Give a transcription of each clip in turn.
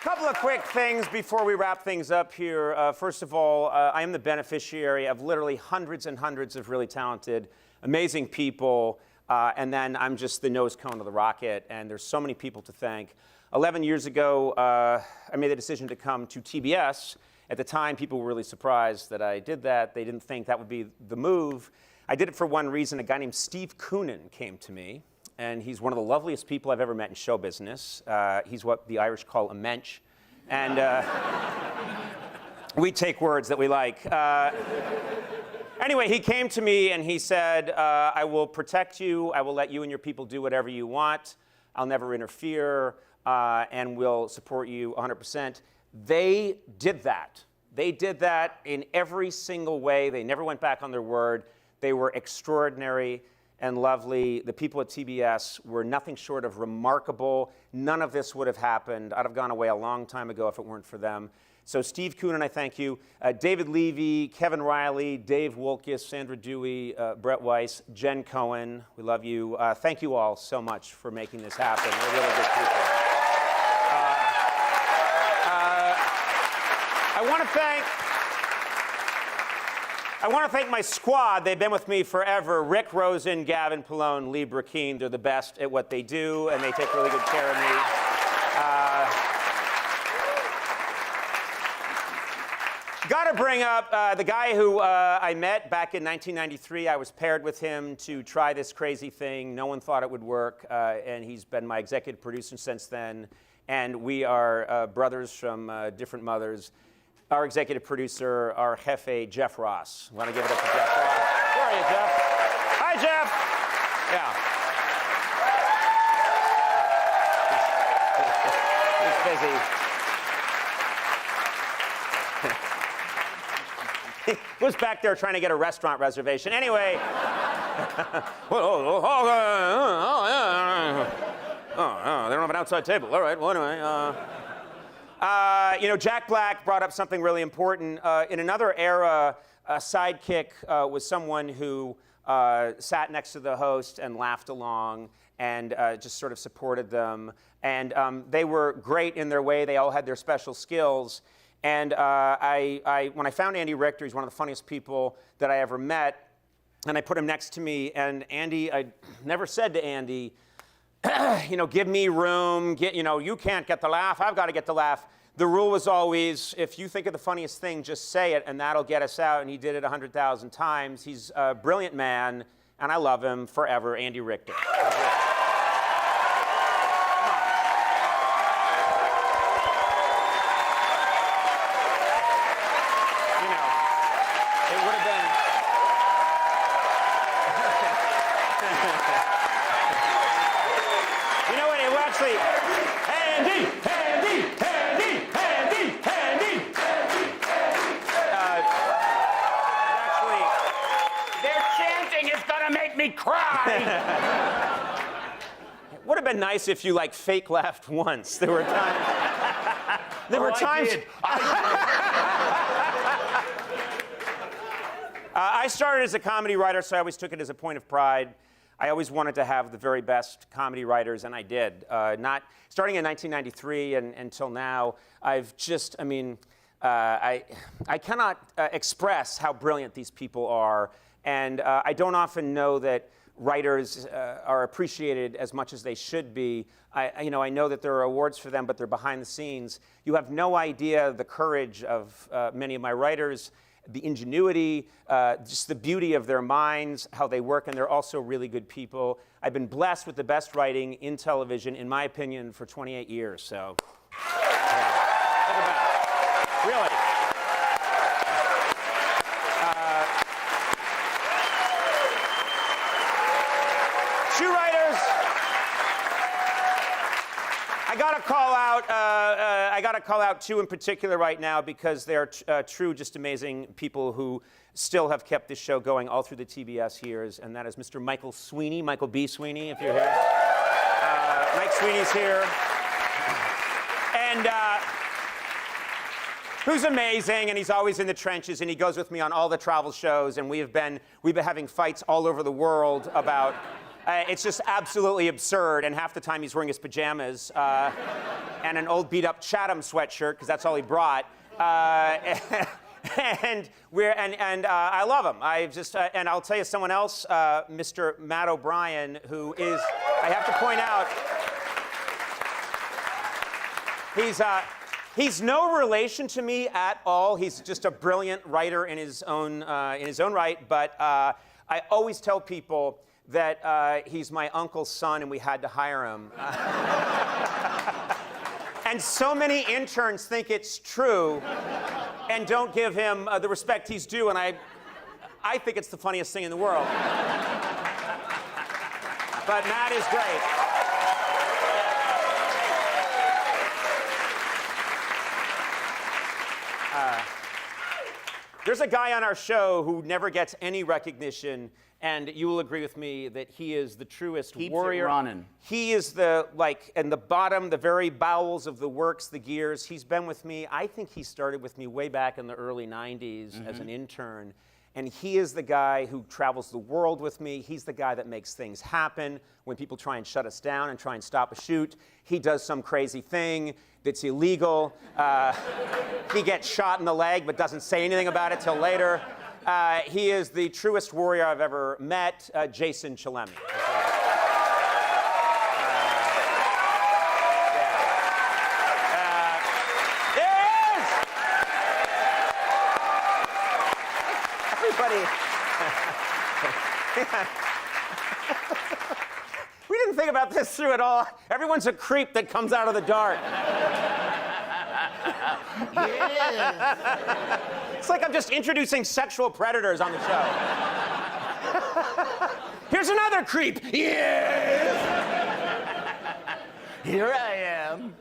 Couple of quick things before we wrap things up here. First of all, I am the beneficiary of literally hundreds and hundreds of really talented, amazing people, and then I'm just the nose cone of the rocket, and there's so many people to thank. 11 years ago, I made the decision to come to TBS. At the time, people were really surprised that I did that. They didn't think that would be the move. I did it for one reason. A guy named Steve Conan came to me, and he's one of the loveliest people I've ever met in show business. He's what the Irish call a mensch, and we take words that we like. Anyway, he came to me and he said, I will protect you, I will let you and your people do whatever you want, I'll never interfere, and we'll support you 100%. They did that. They did that in every single way. They never went back on their word. They were extraordinary and lovely. The people at TBS were nothing short of remarkable. None of this would have happened. I'd have gone away a long time ago if it weren't for them. So Steve Conan, I thank you. David Levy, Kevin Riley, Dave Wolkis, Sandra Dewey, Brett Weiss, Jen Cohen, we love you. Thank you all so much for making this happen. They're really good people. I want to thank my squad. They've been with me forever. Rick Rosen, Gavin Pallone, Lee Burkeen. They're the best at what they do, and they take really good care of me. Got to bring up the guy who I met back in 1993. I was paired with him to try this crazy thing. No one thought it would work, and he's been my executive producer since then. And we are brothers from different mothers. Our executive producer, our jefe, Jeff Ross. Want to give it up to Jeff Ross? Where are you, Jeff? Hi, Jeff. Yeah. He's busy. He was back there trying to get a restaurant reservation. Anyway. They don't have an outside table. All right, well, anyway. Jack Black brought up something really important. In another era, a sidekick was someone who sat next to the host and laughed along and just sort of supported them. And they were great in their way. They all had their special skills. And when I found Andy Richter, he's one of the funniest people that I ever met, and I put him next to me. And Andy, I never said to Andy, give me room, you can't get the laugh, I've got to get the laugh. The rule was always, if you think of the funniest thing, just say it, and that'll get us out, and he did it 100,000 times. He's a brilliant man, and I love him forever, Andy Richter. It would have been... Actually, Andy! Actually, their chanting is gonna make me cry! It would have been nice if you, fake laughed once. There were times... I started as a comedy writer, so I always took it as a point of pride. I always wanted to have the very best comedy writers, and I did. Starting in 1993 and until now, I've just, I cannot express how brilliant these people are, and I don't often know that writers are appreciated as much as they should be. I know that there are awards for them, but they're behind the scenes. You have no idea the courage of many of my writers, the ingenuity, just the beauty of their minds, how they work, and they're also really good people. I've been blessed with the best writing in television, in my opinion, for 28 years, so. Yeah. Really. Shoe writers. I gotta call out two in particular right now because they're true, just amazing people who still have kept this show going all through the TBS years, and that is Mr. Michael Sweeney, Michael B. Sweeney, if you're here. Mike Sweeney's here. And who's amazing, and he's always in the trenches, and he goes with me on all the travel shows, and we've been having fights all over the world about it's just absolutely absurd, and half the time he's wearing his pajamas. and an old beat-up Chatham sweatshirt, because that's all he brought. And I love him. And I'll tell you someone else, Mr. Matt O'Brien, who is, I have to point out, he's no relation to me at all. He's just a brilliant writer in his own right. But I always tell people that he's my uncle's son, and we had to hire him. And so many interns think it's true and don't give him the respect he's due, and I think it's the funniest thing in the world. But Matt is great. There's a guy on our show who never gets any recognition, and you will agree with me that he is the truest warrior. Keeps it running. He is the, in the bottom, the very bowels of the works, the gears. He's been with me. I think he started with me way back in the early 90s as an intern. And he is the guy who travels the world with me. He's the guy that makes things happen when people try and shut us down and try and stop a shoot. He does some crazy thing that's illegal. He gets shot in the leg but doesn't say anything about it till later. He is the truest warrior I've ever met, Jason Chalemi. We didn't think about this through at all. Everyone's a creep that comes out of the dark. It's like I'm just introducing sexual predators on the show. Here's another creep. Yes. Here I am.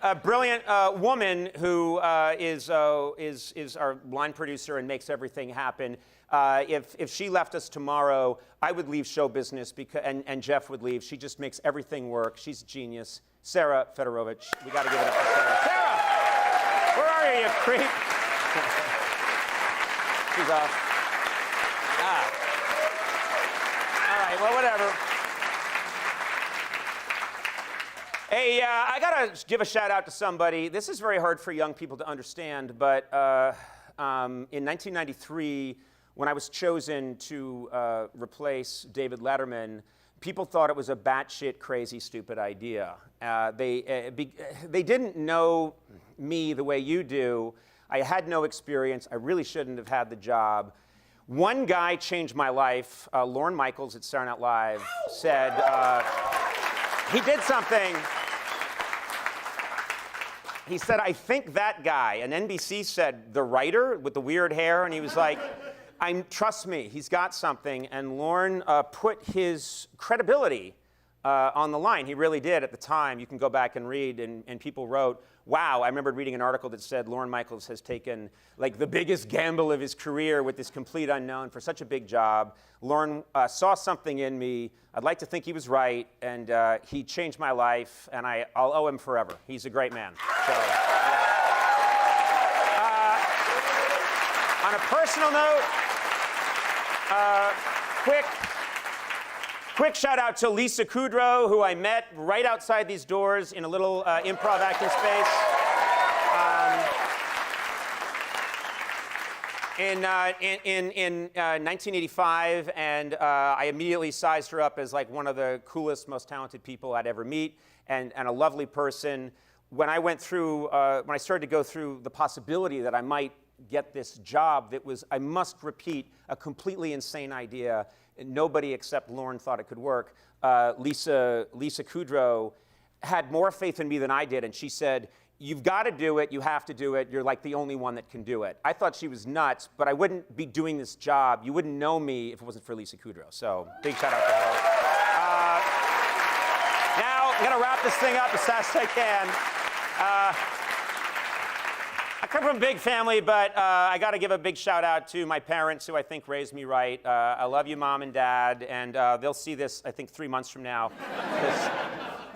A brilliant woman who is our line producer and makes everything happen. If she left us tomorrow, I would leave show business and Jeff would leave. She just makes everything work. She's a genius. Sarah Fedorovich. We got to give it up to Sarah. Sarah! Where are you, you creep? She's off. All right, well, whatever. Hey, I got to give a shout out to somebody. This is very hard for young people to understand, but in 1993, when I was chosen to replace David Letterman, people thought it was a batshit crazy, stupid idea. They didn't know me the way you do. I had no experience. I really shouldn't have had the job. One guy changed my life. Lorne Michaels at Saturday Night Live said, he did something. He said, I think that guy. And NBC said, the writer with the weird hair? And he was like, trust me, he's got something. And Lorne put his credibility on the line. He really did at the time. You can go back and read, and people wrote, wow. I remember reading an article that said Lorne Michaels has taken the biggest gamble of his career with this complete unknown for such a big job. Lorne saw something in me. I'd like to think he was right, and he changed my life, and I'll owe him forever. He's a great man. So, on a personal note, quick shout out to Lisa Kudrow, who I met right outside these doors in a little improv acting space. In 1985, and I immediately sized her up as one of the coolest, most talented people I'd ever meet, and a lovely person. When I went through, when I started to go through the possibility that I might get this job that was, I must repeat, a completely insane idea. Nobody except Lorne thought it could work. Lisa Kudrow had more faith in me than I did, and she said, you've got to do it, you have to do it, you're the only one that can do it. I thought she was nuts, but I wouldn't be doing this job. You wouldn't know me if it wasn't for Lisa Kudrow. So big shout out to her. Now I'm gonna wrap this thing up as fast as I can. I come from a big family, but I got to give a big shout out to my parents, who I think raised me right. I love you, Mom and Dad, and they'll see this, I think, 3 months from now.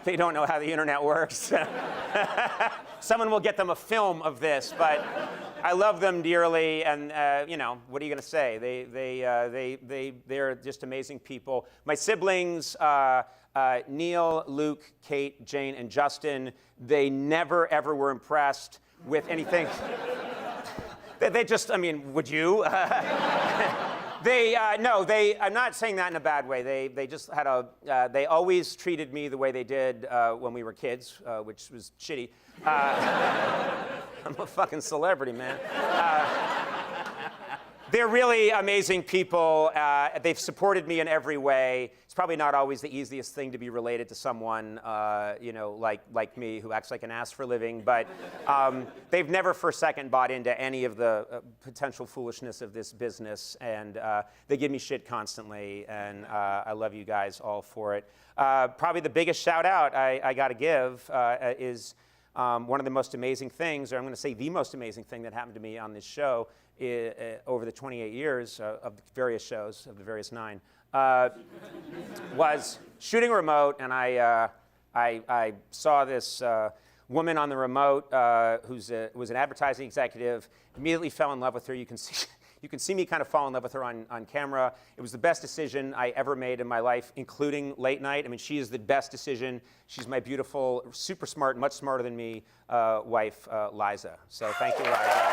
They don't know how the internet works. Someone will get them a film of this, but I love them dearly, and what are you going to say? They're just amazing people. My siblings, Neil, Luke, Kate, Jane, and Justin, they never, ever were impressed with anything. They just, I mean, would you? I'm not saying that in a bad way. They just had they always treated me the way they did when we were kids, which was shitty. I'm a fucking celebrity, man. They're really amazing people. They've supported me in every way. It's probably not always the easiest thing to be related to someone, like me, who acts like an ass for a living. But they've never for a second bought into any of the potential foolishness of this business. And they give me shit constantly. And I love you guys all for it. Probably the biggest shout out I got to give is one of the most amazing things, or I'm going to say the most amazing thing that happened to me on this show over the 28 years of the various shows, of the various 9, was shooting a remote, and I saw this woman on the remote was an advertising executive, immediately fell in love with her. You can see me kind of fall in love with her on camera. It was the best decision I ever made in my life, including late night. I mean, she is the best decision. She's my beautiful, super smart, much smarter than me wife, Liza. So thank you, Liza.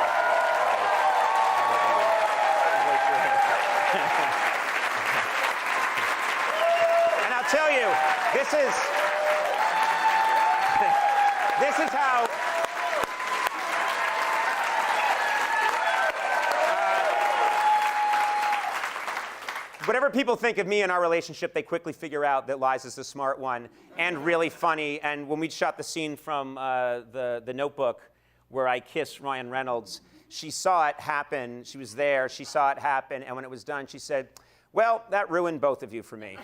And I'll tell you, this is how. Whatever people think of me in our relationship, they quickly figure out that Liza's the smart one and really funny. And when we shot the scene from the Notebook where I kiss Ryan Reynolds, she saw it happen. She was there. She saw it happen. And when it was done, she said, "Well, that ruined both of you for me."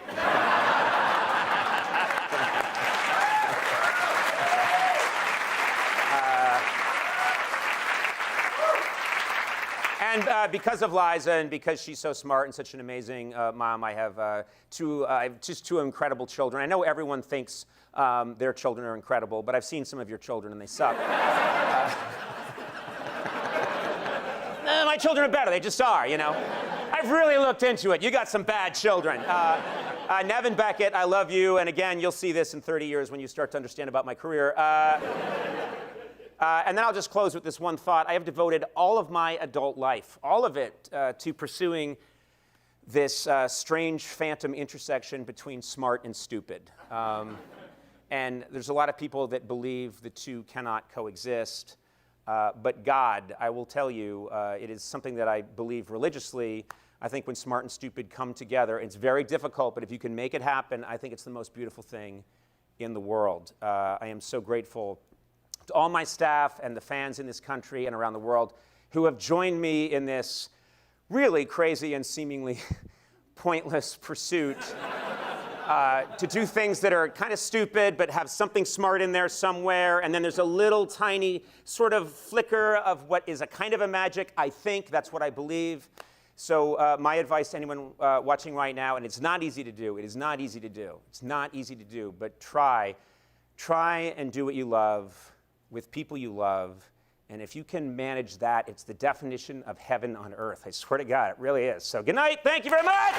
And because of Liza and because she's so smart and such an amazing mom, I have just two incredible children. I know everyone thinks their children are incredible, but I've seen some of your children and they suck. My children are better. They just are, you know. I've really looked into it. You got some bad children. Nevin Beckett, I love you. And again, you'll see this in 30 years when you start to understand about my career. And then I'll just close with this one thought. I have devoted all of my adult life, all of it, to pursuing this strange phantom intersection between smart and stupid. And there's a lot of people that believe the two cannot coexist. But God, I will tell you, it is something that I believe religiously. I think when smart and stupid come together, it's very difficult, but if you can make it happen, I think it's the most beautiful thing in the world. I am so grateful to all my staff and the fans in this country and around the world who have joined me in this really crazy and seemingly pointless pursuit to do things that are kind of stupid but have something smart in there somewhere, and then there's a little tiny sort of flicker of what is a kind of a magic. I think that's what I believe. So my advice to anyone watching right now, and it's not easy to do, it is not easy to do, it's not easy to do, but try and do what you love with people you love, and if you can manage that, it's the definition of heaven on earth. I swear to God, it really is. So good night, thank you very much!